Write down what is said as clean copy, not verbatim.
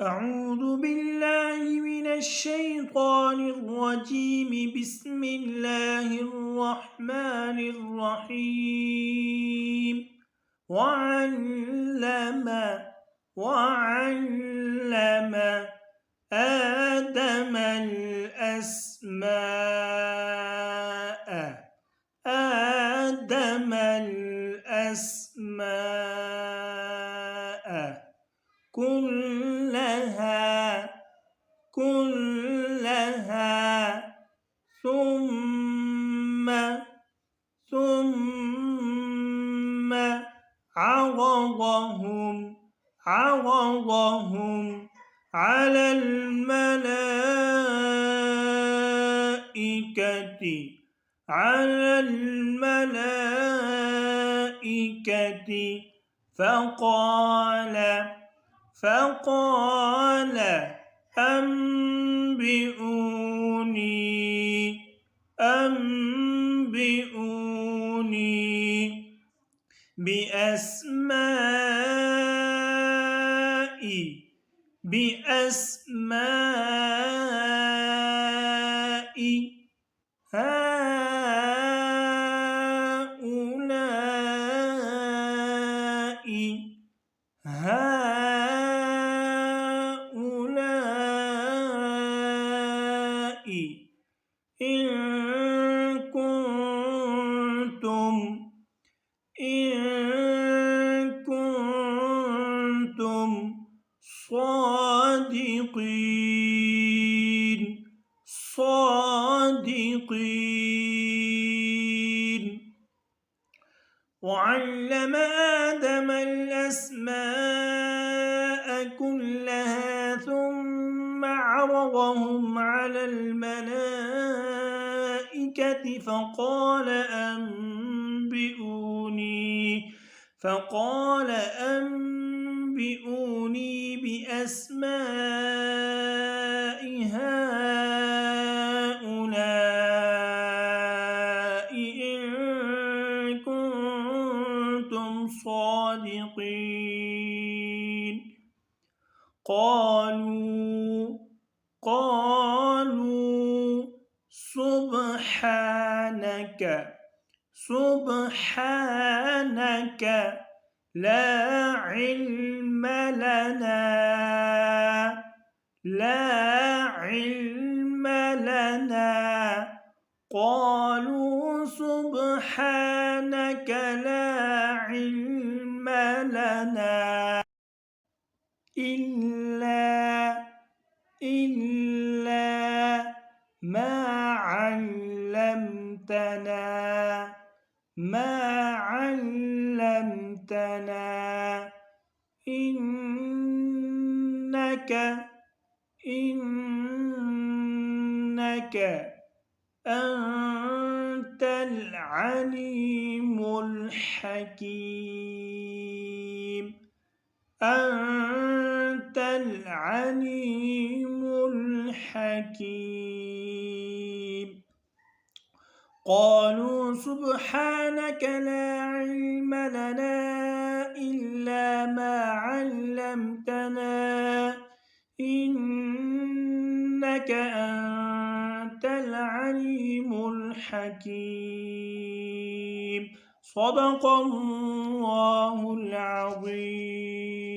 أعوذ بالله من الشيطان الرجيم. بسم الله الرحمن الرحيم. وعلم آدم الأسماء كلها ثم عرضهم على الملائكة فقال أنبئوني بأسماء هؤلاء إن كنتم صادقين. وعلم آدم الأسماء كلها ثم عرضهم على الملائكة فقال أنبئوني بأسماء هؤلاء إن كنتم صادقين. قالوا سبحانك لا علم لنا. قالوا سبحانك لا علم لنا إلا ما علمتنا إنك أنت العليم الحكيم. قالوا سبحانك لا علم لنا إلا ما علمتنا إنك أنت العليم الحكيم. صدق الله العظيم.